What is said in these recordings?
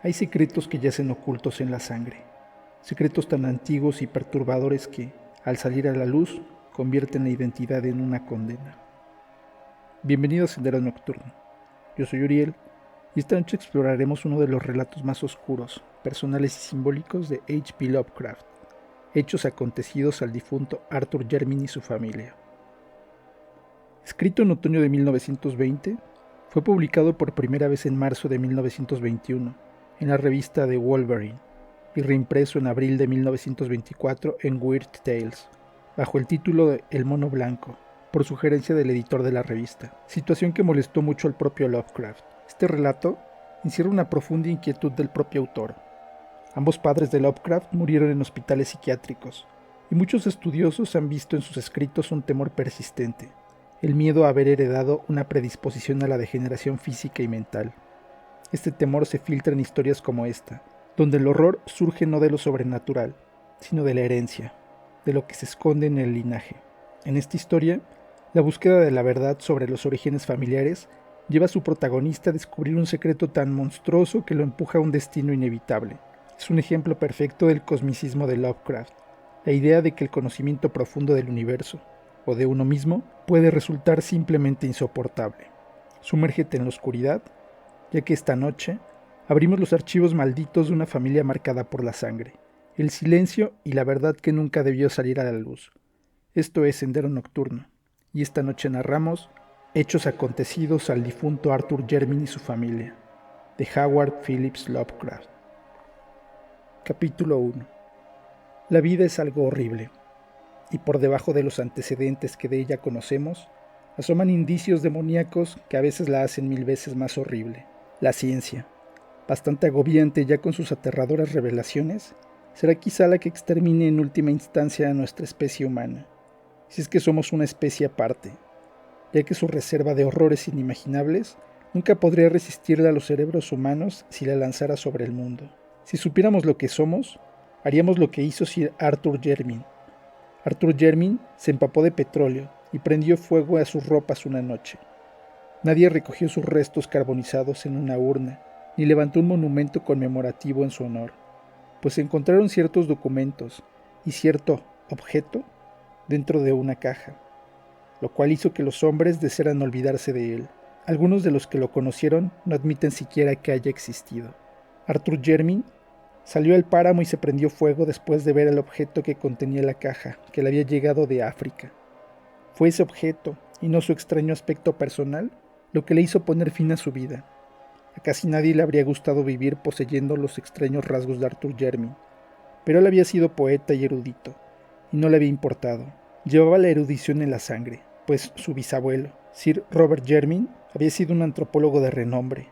Hay secretos que yacen ocultos en la sangre, secretos tan antiguos y perturbadores que, al salir a la luz, convierten la identidad en una condena. Bienvenido a Sendero Nocturno. Yo soy Uriel y esta noche exploraremos uno de los relatos más oscuros, personales y simbólicos de H.P. Lovecraft, hechos acontecidos al difunto Arthur Jermyn y su familia. Escrito en otoño de 1920, fue publicado por primera vez en marzo de 1921 en la revista The Wolverine y reimpreso en abril de 1924 en Weird Tales, bajo el título de El Mono Blanco, por sugerencia del editor de la revista, situación que molestó mucho al propio Lovecraft. Este relato encierra una profunda inquietud del propio autor. Ambos padres de Lovecraft murieron en hospitales psiquiátricos, y muchos estudiosos han visto en sus escritos un temor persistente, el miedo a haber heredado una predisposición a la degeneración física y mental. Este temor se filtra en historias como esta, donde el horror surge no de lo sobrenatural, sino de la herencia, de lo que se esconde en el linaje. En esta historia, la búsqueda de la verdad sobre los orígenes familiares lleva a su protagonista a descubrir un secreto tan monstruoso que lo empuja a un destino inevitable. Es un ejemplo perfecto del cosmicismo de Lovecraft, la idea de que el conocimiento profundo del universo, o de uno mismo, puede resultar simplemente insoportable. Sumérgete en la oscuridad, ya que esta noche abrimos los archivos malditos de una familia marcada por la sangre, el silencio y la verdad que nunca debió salir a la luz. Esto es Sendero Nocturno, y esta noche narramos hechos acontecidos al difunto Arthur Jermyn y su familia, de Howard Phillips Lovecraft. Capítulo 1. La vida es algo horrible, y por debajo de los antecedentes que de ella conocemos, asoman indicios demoníacos que a veces la hacen 1000 veces más horrible. La ciencia, bastante agobiante ya con sus aterradoras revelaciones, será quizá la que extermine en última instancia a nuestra especie humana, si es que somos una especie aparte, ya que su reserva de horrores inimaginables nunca podría resistirle a los cerebros humanos si la lanzara sobre el mundo. Si supiéramos lo que somos, haríamos lo que hizo Sir Arthur Jermyn. Arthur Jermyn se empapó de petróleo y prendió fuego a sus ropas una noche. Nadie recogió sus restos carbonizados en una urna, ni levantó un monumento conmemorativo en su honor, pues se encontraron ciertos documentos y cierto objeto dentro de una caja, lo cual hizo que los hombres desearan olvidarse de él. Algunos de los que lo conocieron no admiten siquiera que haya existido. Arthur Jermyn salió al páramo y se prendió fuego después de ver el objeto que contenía la caja, que le había llegado de África. Fue ese objeto, y no su extraño aspecto personal, lo que le hizo poner fin a su vida. A casi nadie le habría gustado vivir poseyendo los extraños rasgos de Arthur Jermyn, pero él había sido poeta y erudito, y no le había importado. Llevaba la erudición en la sangre, pues su bisabuelo, Sir Robert Jermyn, había sido un antropólogo de renombre,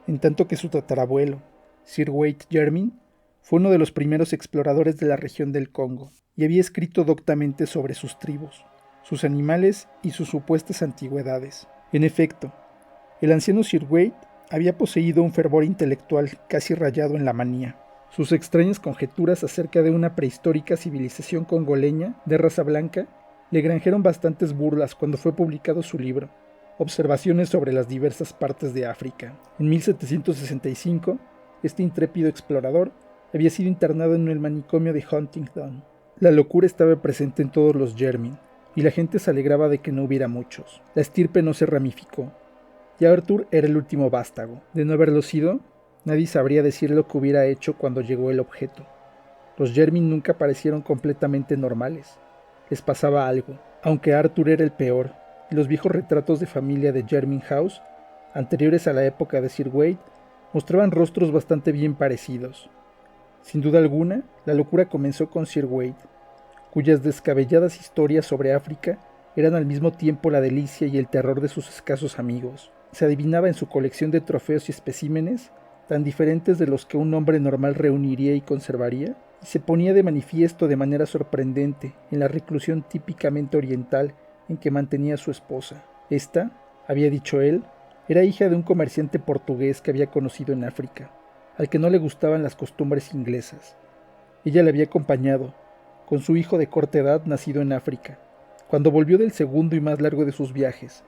en tanto que su tatarabuelo, Sir Wade Jermyn, fue uno de los primeros exploradores de la región del Congo, y había escrito doctamente sobre sus tribus, sus animales y sus supuestas antigüedades. En efecto, el anciano Sir Wade había poseído un fervor intelectual casi rayado en la manía. Sus extrañas conjeturas acerca de una prehistórica civilización congoleña de raza blanca le granjeron bastantes burlas cuando fue publicado su libro, Observaciones sobre las diversas partes de África. En 1765, este intrépido explorador había sido internado en el manicomio de Huntingdon. La locura estaba presente en todos los Jermyn, y la gente se alegraba de que no hubiera muchos. La estirpe no se ramificó, y Arthur era el último vástago. De no haberlo sido, nadie sabría decir lo que hubiera hecho cuando llegó el objeto. Los Jermyn nunca parecieron completamente normales. Les pasaba algo, aunque Arthur era el peor, y los viejos retratos de familia de Jermyn House, anteriores a la época de Sir Wade, mostraban rostros bastante bien parecidos. Sin duda alguna, la locura comenzó con Sir Wade, cuyas descabelladas historias sobre África eran al mismo tiempo la delicia y el terror de sus escasos amigos. Se adivinaba en su colección de trofeos y especímenes, tan diferentes de los que un hombre normal reuniría y conservaría, y se ponía de manifiesto de manera sorprendente en la reclusión típicamente oriental en que mantenía a su esposa. Esta, había dicho él, era hija de un comerciante portugués que había conocido en África, al que no le gustaban las costumbres inglesas. Ella le había acompañado, con su hijo de corta edad nacido en África, cuando volvió del segundo y más largo de sus viajes,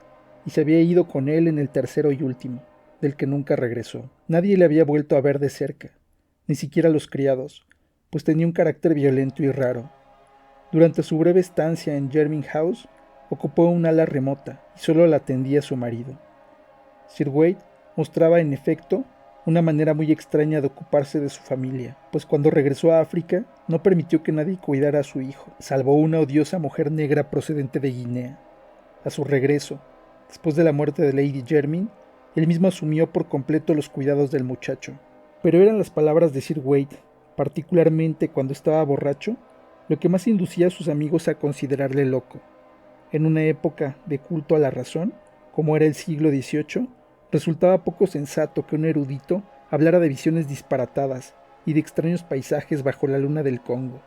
y se había ido con él en el tercero y último. del que nunca regresó. Nadie le había vuelto a ver de cerca, ni siquiera los criados, pues tenía un carácter violento y raro. Durante su breve estancia en Jermyn House, ocupó un ala remota y solo la atendía su marido. Sir Wade mostraba, en efecto, una manera muy extraña de ocuparse de su familia, pues cuando regresó a África no permitió que nadie cuidara a su hijo, salvo una odiosa mujer negra procedente de Guinea. A su regreso, después de la muerte de Lady Jermyn, él mismo asumió por completo los cuidados del muchacho. Pero eran las palabras de Sir Wade, particularmente cuando estaba borracho, lo que más inducía a sus amigos a considerarle loco. En una época de culto a la razón, como era el siglo XVIII, resultaba poco sensato que un erudito hablara de visiones disparatadas y de extraños paisajes bajo la luna del Congo,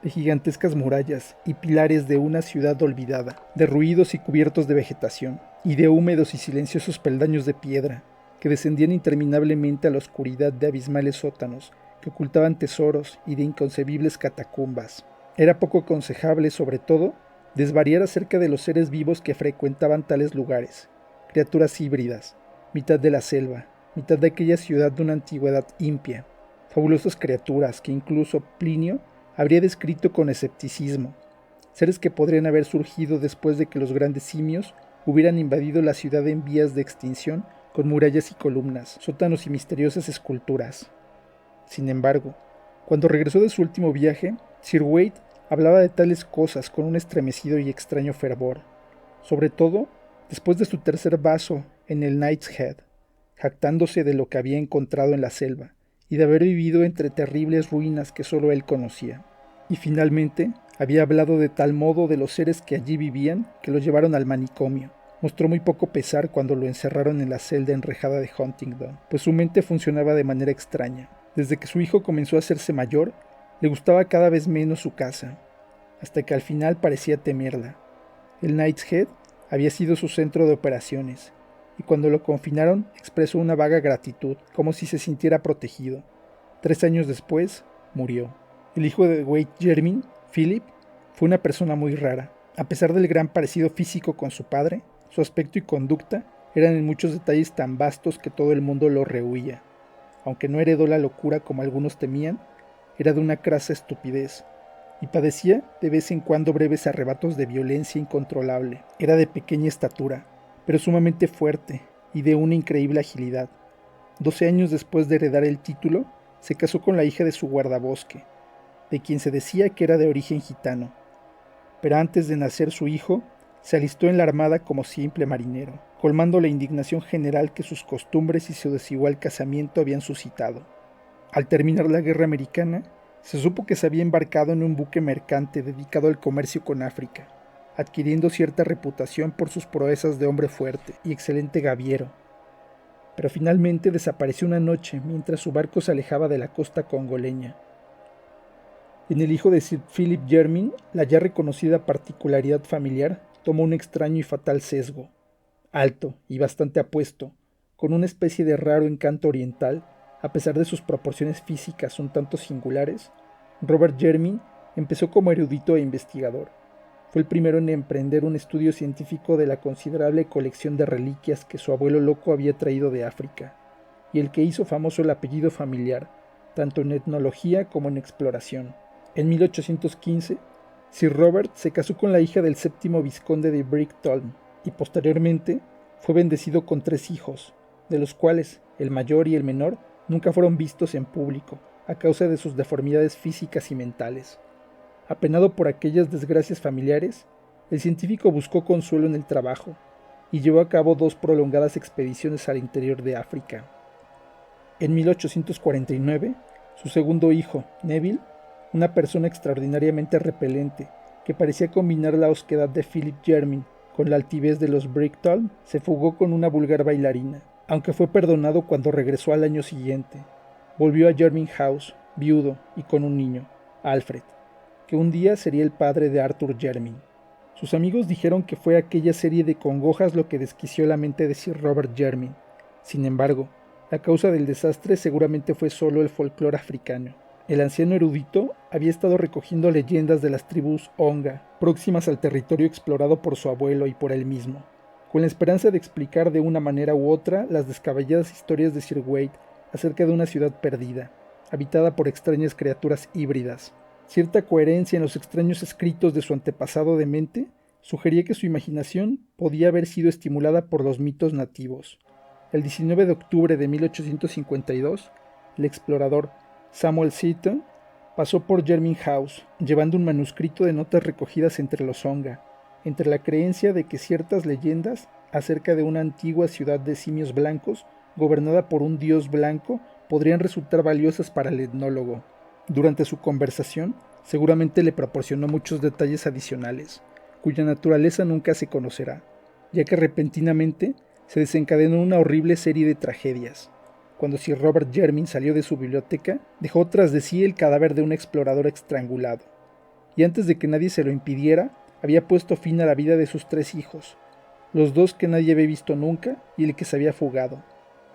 de gigantescas murallas y pilares de una ciudad olvidada, de ruidos y cubiertos de vegetación, y de húmedos y silenciosos peldaños de piedra que descendían interminablemente a la oscuridad de abismales sótanos que ocultaban tesoros y de inconcebibles catacumbas. Era poco aconsejable, sobre todo, desvariar acerca de los seres vivos que frecuentaban tales lugares, criaturas híbridas, mitad de la selva, mitad de aquella ciudad de una antigüedad impia, fabulosas criaturas que incluso Plinio habría descrito con escepticismo, seres que podrían haber surgido después de que los grandes simios hubieran invadido la ciudad en vías de extinción con murallas y columnas, sótanos y misteriosas esculturas. Sin embargo, cuando regresó de su último viaje, Sir Wade hablaba de tales cosas con un estremecido y extraño fervor, sobre todo después de su tercer vaso en el Knight's Head, jactándose de lo que había encontrado en la selva y de haber vivido entre terribles ruinas que solo él conocía. Y finalmente había hablado de tal modo de los seres que allí vivían que lo llevaron al manicomio. Mostró muy poco pesar cuando lo encerraron en la celda enrejada de Huntingdon, pues su mente funcionaba de manera extraña. Desde que su hijo comenzó a hacerse mayor, le gustaba cada vez menos su casa, hasta que al final parecía temerla. El Knight's Head había sido su centro de operaciones, y cuando lo confinaron expresó una vaga gratitud, como si se sintiera protegido. 3 años después, murió. El hijo de Wade Jermyn, Philip, fue una persona muy rara. A pesar del gran parecido físico con su padre, su aspecto y conducta eran en muchos detalles tan vastos que todo el mundo lo rehuía. Aunque no heredó la locura como algunos temían, era de una crasa estupidez, y padecía de vez en cuando breves arrebatos de violencia incontrolable. Era de pequeña estatura, pero sumamente fuerte y de una increíble agilidad. 12 años después de heredar el título, se casó con la hija de su guardabosque, de quien se decía que era de origen gitano. Pero antes de nacer su hijo, se alistó en la armada como simple marinero, colmando la indignación general que sus costumbres y su desigual casamiento habían suscitado. Al terminar la guerra americana, se supo que se había embarcado en un buque mercante dedicado al comercio con África, adquiriendo cierta reputación por sus proezas de hombre fuerte y excelente gaviero. Pero finalmente desapareció una noche mientras su barco se alejaba de la costa congoleña. En el hijo de Sir Philip Jermyn, la ya reconocida particularidad familiar tomó un extraño y fatal sesgo. Alto y bastante apuesto, con una especie de raro encanto oriental, a pesar de sus proporciones físicas un tanto singulares, Robert Jermyn empezó como erudito e investigador. Fue el primero en emprender un estudio científico de la considerable colección de reliquias que su abuelo loco había traído de África, y el que hizo famoso el apellido familiar, tanto en etnología como en exploración. En 1815, Sir Robert se casó con la hija del séptimo vizconde de Brigtolm, y posteriormente fue bendecido con 3 hijos, de los cuales el mayor y el menor nunca fueron vistos en público, a causa de sus deformidades físicas y mentales. Apenado por aquellas desgracias familiares, el científico buscó consuelo en el trabajo y llevó a cabo 2 prolongadas expediciones al interior de África. En 1849, su segundo hijo, Neville, una persona extraordinariamente repelente que parecía combinar la osquedad de Philip Jermyn con la altivez de los Brigtolm, se fugó con una vulgar bailarina, aunque fue perdonado cuando regresó al año siguiente. Volvió a Jermyn House, viudo y con un niño, Alfred, que un día sería el padre de Arthur Jermyn. Sus amigos dijeron que fue aquella serie de congojas lo que desquició la mente de Sir Robert Jermyn. Sin embargo, la causa del desastre seguramente fue solo el folclore africano. El anciano erudito había estado recogiendo leyendas de las tribus Onga, próximas al territorio explorado por su abuelo y por él mismo. con la esperanza de explicar de una manera u otra las descabelladas historias de Sir Wade acerca de una ciudad perdida, habitada por extrañas criaturas híbridas. Cierta coherencia en los extraños escritos de su antepasado demente sugería que su imaginación podía haber sido estimulada por los mitos nativos. El 19 de octubre de 1852, el explorador Samuel Seaton pasó por Jermyn House, llevando un manuscrito de notas recogidas entre los Onga, entre la creencia de que ciertas leyendas acerca de una antigua ciudad de simios blancos, gobernada por un dios blanco, podrían resultar valiosas para el etnólogo. Durante su conversación, seguramente le proporcionó muchos detalles adicionales, cuya naturaleza nunca se conocerá, ya que repentinamente se desencadenó una horrible serie de tragedias. Cuando Sir Robert Jermyn salió de su biblioteca, dejó tras de sí el cadáver de un explorador estrangulado, y antes de que nadie se lo impidiera, había puesto fin a la vida de sus 3 hijos, los 2 que nadie había visto nunca y el que se había fugado.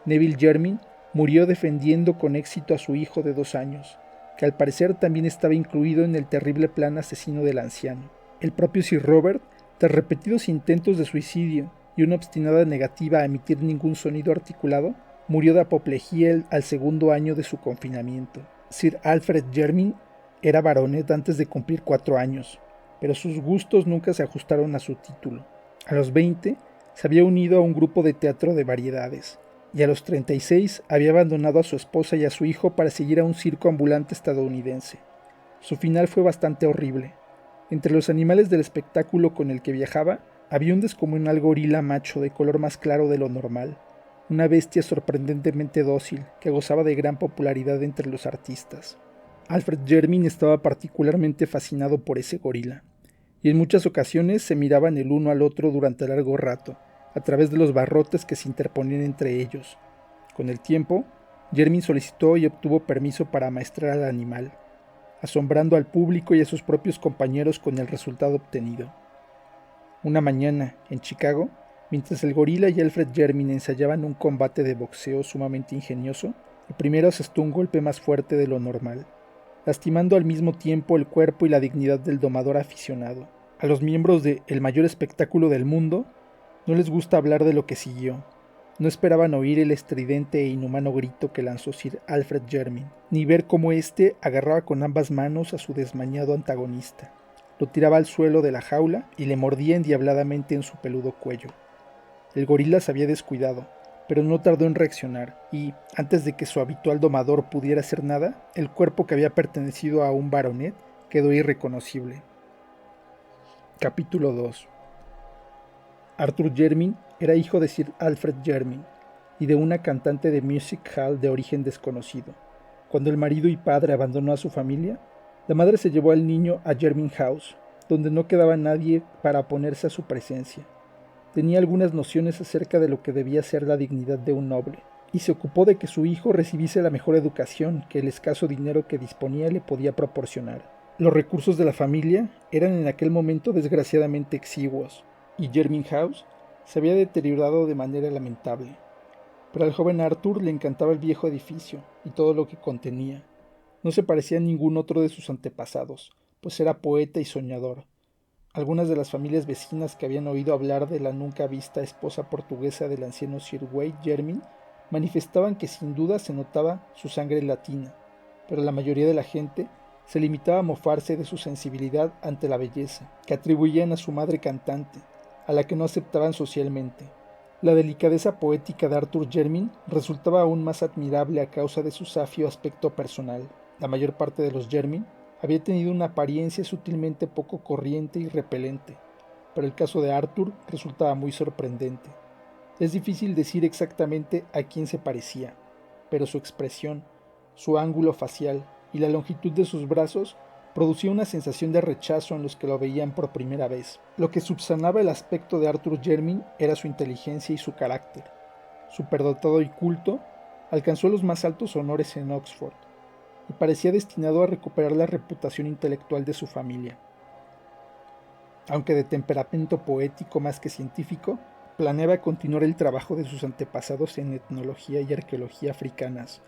Neville Jermyn murió defendiendo con éxito a su hijo de 2 años, que al parecer también estaba incluido en el terrible plan asesino del anciano. El propio Sir Robert, tras repetidos intentos de suicidio y una obstinada negativa a emitir ningún sonido articulado, murió de apoplejía al 2.º año de su confinamiento. Sir Alfred Jermyn era baronet antes de cumplir 4 años, pero sus gustos nunca se ajustaron a su título. A los 20 se había unido a un grupo de teatro de variedades, y a los 36 había abandonado a su esposa y a su hijo para seguir a un circo ambulante estadounidense. Su final fue bastante horrible. Entre los animales del espectáculo con el que viajaba, había un descomunal gorila macho de color más claro de lo normal, una bestia sorprendentemente dócil que gozaba de gran popularidad entre los artistas. Alfred Jermyn estaba particularmente fascinado por ese gorila, y en muchas ocasiones se miraban el uno al otro durante largo rato, a través de los barrotes que se interponían entre ellos. Con el tiempo, Jermyn solicitó y obtuvo permiso para amaestrar al animal, asombrando al público y a sus propios compañeros con el resultado obtenido. Una mañana, en Chicago, mientras el gorila y Alfred Jermyn ensayaban un combate de boxeo sumamente ingenioso, el primero asestó un golpe más fuerte de lo normal, lastimando al mismo tiempo el cuerpo y la dignidad del domador aficionado. A los miembros de El mayor espectáculo del mundo no les gusta hablar de lo que siguió. No esperaban oír el estridente e inhumano grito que lanzó Sir Alfred Jermyn, ni ver cómo éste agarraba con ambas manos a su desmañado antagonista, lo tiraba al suelo de la jaula y le mordía endiabladamente en su peludo cuello. El gorila se había descuidado, pero no tardó en reaccionar, y, antes de que su habitual domador pudiera hacer nada, el cuerpo que había pertenecido a un baronet quedó irreconocible. Capítulo 2. Arthur Jermyn era hijo de Sir Alfred Jermyn y de una cantante de music hall de origen desconocido. Cuando el marido y padre abandonó a su familia, la madre se llevó al niño a Jermyn House, donde no quedaba nadie para oponerse a su presencia. Tenía algunas nociones acerca de lo que debía ser la dignidad de un noble, y se ocupó de que su hijo recibiese la mejor educación que el escaso dinero que disponía le podía proporcionar. Los recursos de la familia eran en aquel momento desgraciadamente exiguos, y Jermyn House se había deteriorado de manera lamentable. Pero al joven Arthur le encantaba el viejo edificio y todo lo que contenía. No se parecía a ningún otro de sus antepasados, pues era poeta y soñador. Algunas de las familias vecinas que habían oído hablar de la nunca vista esposa portuguesa del anciano Sir Wade Jermyn manifestaban que sin duda se notaba su sangre latina, pero la mayoría de la gente se limitaba a mofarse de su sensibilidad ante la belleza, que atribuían a su madre cantante, a la que no aceptaban socialmente. La delicadeza poética de Arthur Jermyn resultaba aún más admirable a causa de su safio aspecto personal. La mayor parte de los Jermyn había tenido una apariencia sutilmente poco corriente y repelente, pero el caso de Arthur resultaba muy sorprendente. Es difícil decir exactamente a quién se parecía, pero su expresión, su ángulo facial y la longitud de sus brazos producía una sensación de rechazo en los que lo veían por primera vez. Lo que subsanaba el aspecto de Arthur Jermyn era su inteligencia y su carácter. Superdotado y culto, alcanzó los más altos honores en Oxford, y parecía destinado a recuperar la reputación intelectual de su familia. Aunque de temperamento poético más que científico, planeaba continuar el trabajo de sus antepasados en etnología y arqueología africanas,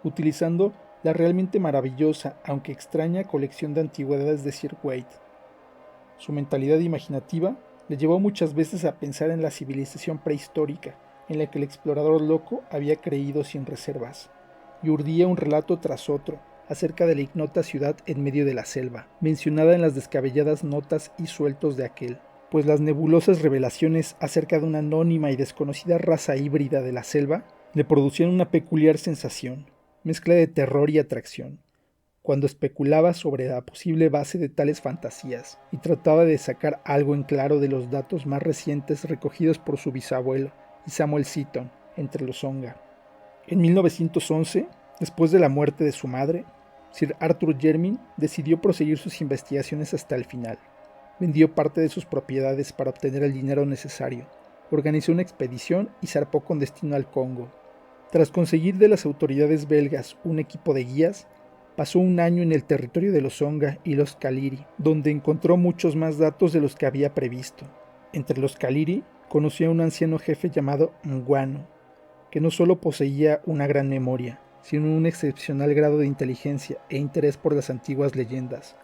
utilizando la realmente maravillosa, aunque extraña, colección de antigüedades de Sir Wade. Su mentalidad imaginativa Le llevó muchas veces a pensar en la civilización prehistórica, en la que el explorador loco había creído sin reservas, y urdía un relato tras otro acerca de la ignota ciudad en medio de la selva, mencionada en las descabelladas notas y sueltos de aquel, pues las nebulosas revelaciones acerca de una anónima y desconocida raza híbrida de la selva le producían una peculiar sensación, mezcla de terror y atracción, cuando especulaba sobre la posible base de tales fantasías y trataba de sacar algo en claro de los datos más recientes recogidos por su bisabuelo y Samuel Seaton entre los Onga. En 1911, después de la muerte de su madre, Sir Arthur Jermyn decidió proseguir sus investigaciones hasta el final. Vendió parte de sus propiedades para obtener el dinero necesario, organizó una expedición y zarpó con destino al Congo. Tras conseguir de las autoridades belgas un equipo de guías, pasó un año en el territorio de los Onga y los Kaliri, donde encontró muchos más datos de los que había previsto. Entre los Kaliri, conoció a un anciano jefe llamado Mngwanu, que no solo poseía una gran memoria, sino un excepcional grado de inteligencia e interés por las antiguas leyendas.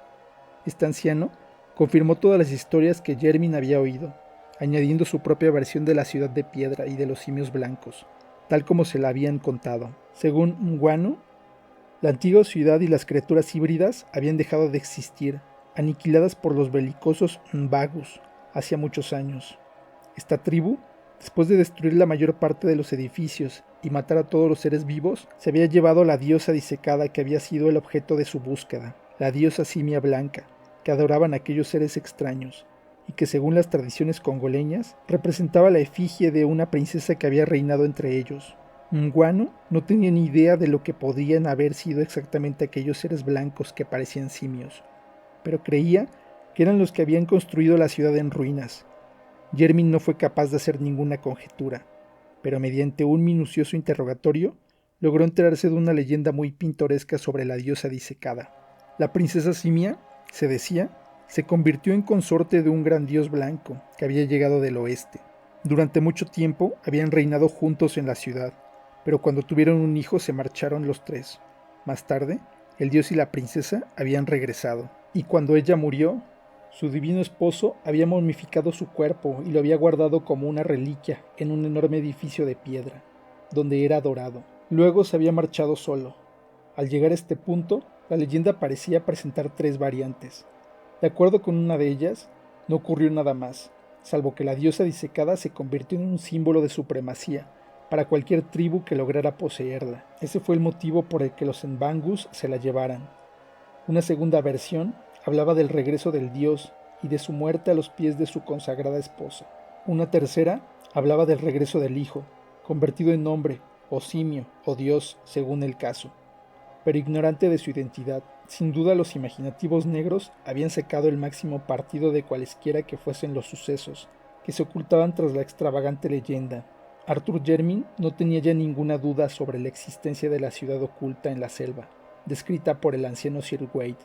Este anciano confirmó todas las historias que Jermyn había oído, añadiendo su propia versión de la ciudad de piedra y de los simios blancos, tal como se la habían contado. Según Mngwanu, la antigua ciudad y las criaturas híbridas habían dejado de existir, aniquiladas por los belicosos Mbagus, hacía muchos años. Esta tribu, después de destruir la mayor parte de los edificios y matar a todos los seres vivos, se había llevado a la diosa disecada que había sido el objeto de su búsqueda, la diosa simia blanca, que adoraban a aquellos seres extraños, y que según las tradiciones congoleñas, representaba la efigie de una princesa que había reinado entre ellos. Mngwanu no tenía ni idea de lo que podían haber sido exactamente aquellos seres blancos que parecían simios, pero creía que eran los que habían construido la ciudad en ruinas. Jermyn no fue capaz de hacer ninguna conjetura, pero mediante un minucioso interrogatorio logró enterarse de una leyenda muy pintoresca sobre la diosa disecada. La princesa simia, se decía, se convirtió en consorte de un gran dios blanco que había llegado del oeste. Durante mucho tiempo habían reinado juntos en la ciudad, pero cuando tuvieron un hijo se marcharon los tres. Más tarde, el dios y la princesa habían regresado, y cuando ella murió, su divino esposo había momificado su cuerpo y lo había guardado como una reliquia en un enorme edificio de piedra, donde era adorado. Luego se había marchado solo. Al llegar a este punto, la leyenda parecía presentar tres variantes. De acuerdo con una de ellas, no ocurrió nada más, salvo que la diosa disecada se convirtió en un símbolo de supremacía para cualquier tribu que lograra poseerla. Ese fue el motivo por el que los Mbangus se la llevaran. Una segunda versión hablaba del regreso del dios y de su muerte a los pies de su consagrada esposa. Una tercera hablaba del regreso del hijo, convertido en hombre, o simio, o dios, según el caso, pero ignorante de su identidad. Sin duda los imaginativos negros habían sacado el máximo partido de cualesquiera que fuesen los sucesos, que se ocultaban tras la extravagante leyenda. Arthur Jermyn no tenía ya ninguna duda sobre la existencia de la ciudad oculta en la selva, descrita por el anciano Sir Wade,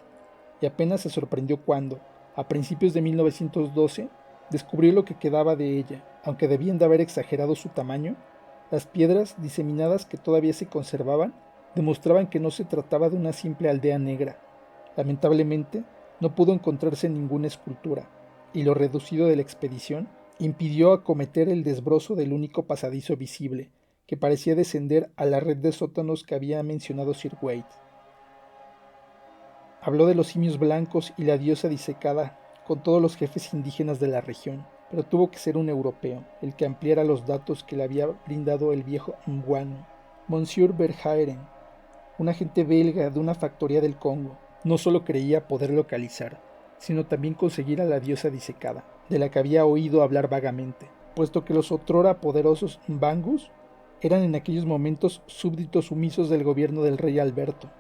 y apenas se sorprendió cuando, a principios de 1912, descubrió lo que quedaba de ella. Aunque debían de haber exagerado su tamaño, las piedras diseminadas que todavía se conservaban demostraban que no se trataba de una simple aldea negra. Lamentablemente, no pudo encontrarse ninguna escultura, y lo reducido de la expedición impidió acometer el desbrozo del único pasadizo visible, que parecía descender a la red de sótanos que había mencionado Sir Wade. Habló de los simios blancos y la diosa disecada con todos los jefes indígenas de la región, pero tuvo que ser un europeo el que ampliara los datos que le había brindado el viejo Mngwanu. Monsieur Verhaeren, un agente belga de una factoría del Congo, no solo creía poder localizar, sino también conseguir a la diosa disecada, de la que había oído hablar vagamente, puesto que los otrora poderosos Mbangus eran en aquellos momentos súbditos sumisos del gobierno del rey Alberto,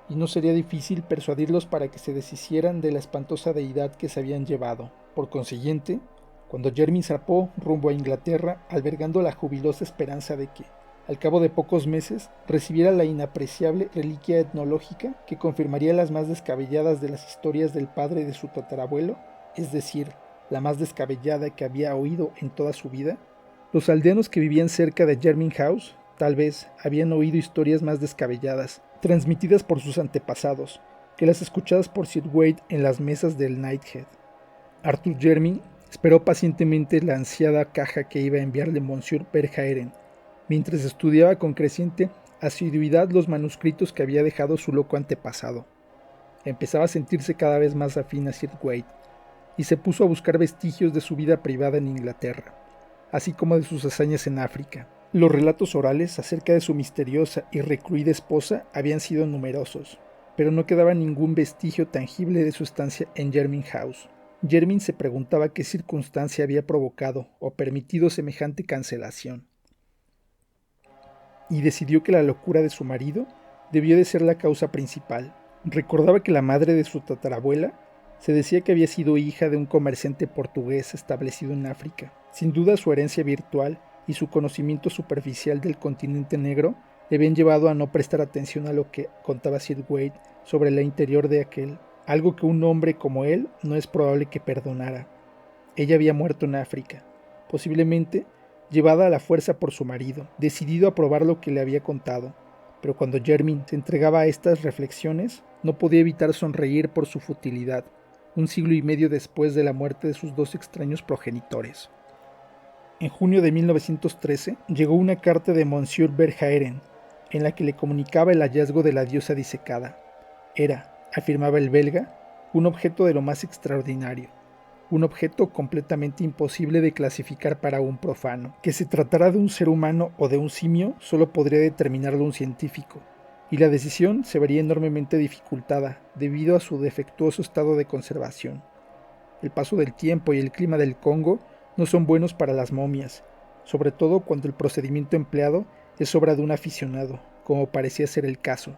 y no sería difícil persuadirlos para que se deshicieran de la espantosa deidad que se habían llevado. Por consiguiente, cuando Jermyn zarpó rumbo a Inglaterra, albergando la jubilosa esperanza de que, al cabo de pocos meses, recibiera la inapreciable reliquia etnológica que confirmaría las más descabelladas de las historias del padre de su tatarabuelo, es decir, la más descabellada que había oído en toda su vida, los aldeanos que vivían cerca de Jermyn House tal vez habían oído historias más descabelladas, transmitidas por sus antepasados, que las escuchadas por Sir Wade en las mesas del Knighthead. Arthur Jermyn Esperó pacientemente la ansiada caja que iba a enviarle Monsieur Verhaeren, mientras estudiaba con creciente asiduidad los manuscritos que había dejado su loco antepasado. Empezaba a sentirse cada vez más afín a Sir Wade, y se puso a buscar vestigios de su vida privada en Inglaterra, así como de sus hazañas en África. Los relatos orales acerca de su misteriosa y recluida esposa habían sido numerosos, pero no quedaba ningún vestigio tangible de su estancia en Jermyn House. Jermyn se preguntaba qué circunstancia había provocado o permitido semejante cancelación, y decidió que la locura de su marido debió de ser la causa principal. Recordaba que la madre de su tatarabuela se decía que había sido hija de un comerciante portugués establecido en África. Sin duda su herencia virtual y su conocimiento superficial del continente negro le habían llevado a no prestar atención a lo que contaba Sir Wade sobre el interior de aquel, algo que un hombre como él no es probable que perdonara. Ella había muerto en África, posiblemente llevada a la fuerza por su marido, decidido a probar lo que le había contado. Pero cuando Jermyn se entregaba a estas reflexiones, no podía evitar sonreír por su futilidad, un siglo y medio después de la muerte de sus dos extraños progenitores. En junio de 1913 llegó una carta de Monsieur Verhaeren, en la que le comunicaba el hallazgo de la diosa disecada. Era, afirmaba el belga, un objeto de lo más extraordinario, un objeto completamente imposible de clasificar para un profano. Que se tratara de un ser humano o de un simio solo podría determinarlo un científico, y la decisión se vería enormemente dificultada debido a su defectuoso estado de conservación. El paso del tiempo y el clima del Congo no son buenos para las momias, sobre todo cuando el procedimiento empleado es obra de un aficionado, como parecía ser el caso.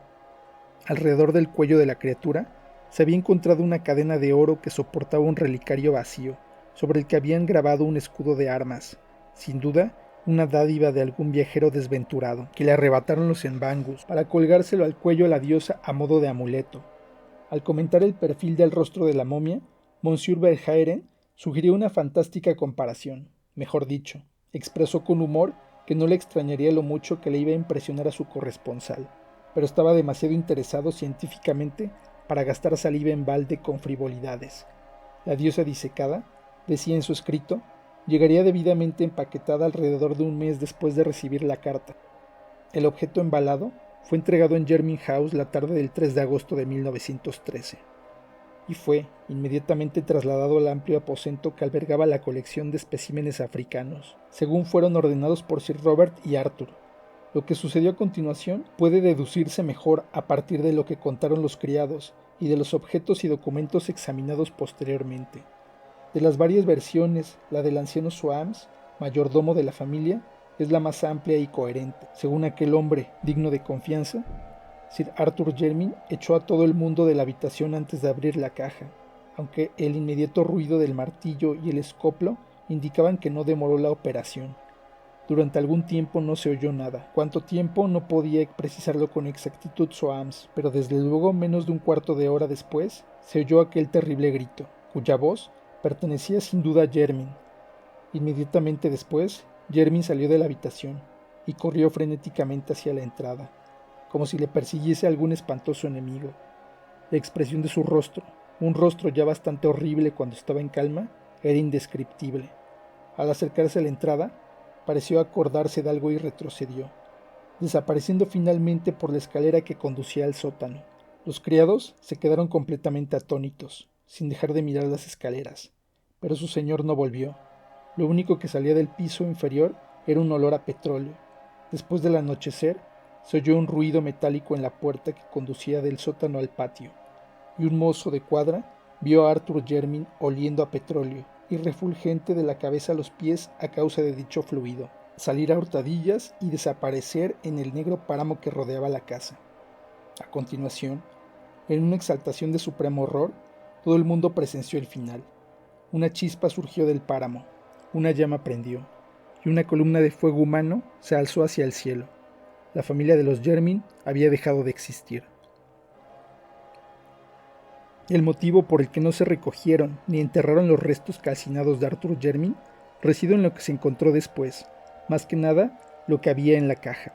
Alrededor del cuello de la criatura se había encontrado una cadena de oro que soportaba un relicario vacío, sobre el que habían grabado un escudo de armas, sin duda una dádiva de algún viajero desventurado, que le arrebataron los embangus para colgárselo al cuello a la diosa a modo de amuleto. Al comentar el perfil del rostro de la momia, Monsieur Verhaeren sugirió una fantástica comparación, mejor dicho, expresó con humor que no le extrañaría lo mucho que le iba a impresionar a su corresponsal, pero estaba demasiado interesado científicamente para gastar saliva en balde con frivolidades. La diosa disecada, decía en su escrito, llegaría debidamente empaquetada alrededor de un mes después de recibir la carta. El objeto embalado fue entregado en Jermyn House la tarde del 3 de agosto de 1913 y fue inmediatamente trasladado al amplio aposento que albergaba la colección de especímenes africanos, según fueron ordenados por Sir Robert y Arthur. Lo que sucedió a continuación puede deducirse mejor a partir de lo que contaron los criados y de los objetos y documentos examinados posteriormente. De las varias versiones, la del anciano Soames, mayordomo de la familia, es la más amplia y coherente. Según aquel hombre digno de confianza, Sir Arthur Jermyn echó a todo el mundo de la habitación antes de abrir la caja, aunque el inmediato ruido del martillo y el escoplo indicaban que no demoró la operación. Durante algún tiempo no se oyó nada. Cuánto tiempo no podía precisarlo con exactitud Soames, pero desde luego menos de un cuarto de hora después se oyó aquel terrible grito, cuya voz pertenecía sin duda a Jermyn. Inmediatamente después, Jermyn salió de la habitación y corrió frenéticamente hacia la entrada, como si le persiguiese algún espantoso enemigo. La expresión de su rostro, un rostro ya bastante horrible cuando estaba en calma, era indescriptible. Al acercarse a la entrada, pareció acordarse de algo y retrocedió, desapareciendo finalmente por la escalera que conducía al sótano. Los criados se quedaron completamente atónitos, sin dejar de mirar las escaleras, pero su señor no volvió. Lo único que salía del piso inferior era un olor a petróleo. Después del anochecer, se oyó un ruido metálico en la puerta que conducía del sótano al patio, y un mozo de cuadra vio a Arthur Jermyn oliendo a petróleo y refulgente de la cabeza a los pies a causa de dicho fluido, salir a hurtadillas y desaparecer en el negro páramo que rodeaba la casa. A continuación, en una exaltación de supremo horror, todo el mundo presenció el final. Una chispa surgió del páramo, una llama prendió, y una columna de fuego humano se alzó hacia el cielo. La familia de los Jermyn había dejado de existir. El motivo por el que no se recogieron ni enterraron los restos calcinados de Arthur Jermyn reside en lo que se encontró después, más que nada lo que había en la caja.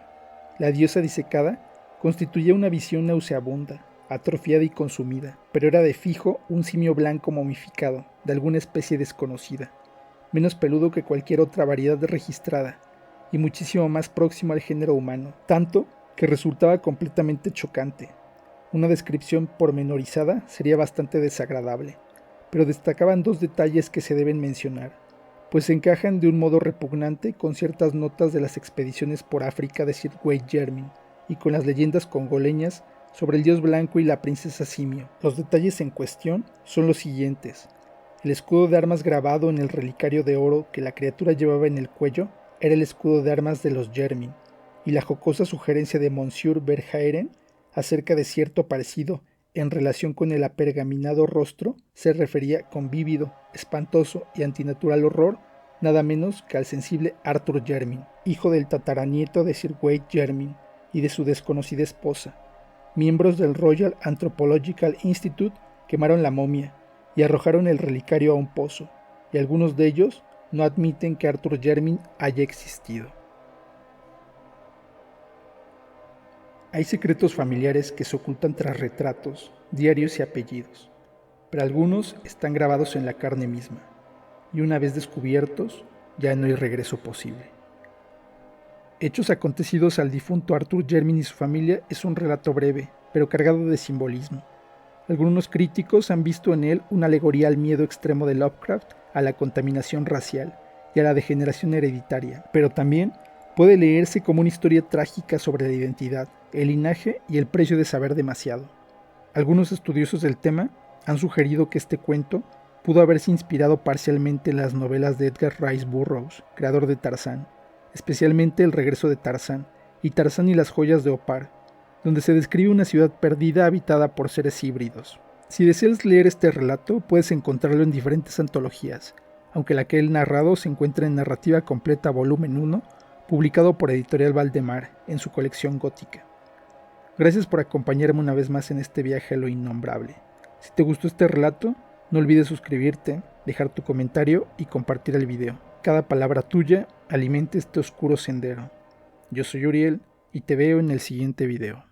La diosa disecada constituía una visión nauseabunda, atrofiada y consumida, pero era de fijo un simio blanco momificado, de alguna especie desconocida. menos peludo que cualquier otra variedad registrada, y muchísimo más próximo al género humano, tanto que resultaba completamente chocante. Una descripción pormenorizada sería bastante desagradable, pero destacaban dos detalles que se deben mencionar, pues se encajan de un modo repugnante con ciertas notas de las expediciones por África de Sir Wade Jermyn y con las leyendas congoleñas sobre el dios blanco y la princesa Simio. Los detalles en cuestión son los siguientes. El escudo de armas grabado en el relicario de oro que la criatura llevaba en el cuello era el escudo de armas de los Jermyn, y la jocosa sugerencia de Monsieur Verhaeren acerca de cierto parecido en relación con el apergaminado rostro se refería con vívido, espantoso y antinatural horror nada menos que al sensible Arthur Jermyn, hijo del tataranieto de Sir Wade Jermyn y de su desconocida esposa. Miembros del Royal Anthropological Institute quemaron la momia y arrojaron el relicario a un pozo, y algunos de ellos no admiten que Arthur Jermyn haya existido. Hay secretos familiares que se ocultan tras retratos, diarios y apellidos, pero algunos están grabados en la carne misma, y una vez descubiertos, ya no hay regreso posible. Hechos acontecidos al difunto Arthur Jermyn y su familia es un relato breve, pero cargado de simbolismo. Algunos críticos han visto en él una alegoría al miedo extremo de Lovecraft, a la contaminación racial y a la degeneración hereditaria, pero también puede leerse como una historia trágica sobre la identidad, el linaje y el precio de saber demasiado. Algunos estudiosos del tema han sugerido que este cuento pudo haberse inspirado parcialmente en las novelas de Edgar Rice Burroughs, creador de Tarzán, especialmente El regreso de Tarzán y Tarzán y las joyas de Opar, donde se describe una ciudad perdida habitada por seres híbridos. Si deseas leer este relato, puedes encontrarlo en diferentes antologías, aunque la que he narrado se encuentra en Narrativa Completa Volumen 1, publicado por Editorial Valdemar en su colección gótica. Gracias por acompañarme una vez más en este viaje a lo innombrable. Si te gustó este relato, no olvides suscribirte, dejar tu comentario y compartir el video. Cada palabra tuya alimenta este oscuro sendero. Yo soy Uriel y te veo en el siguiente video.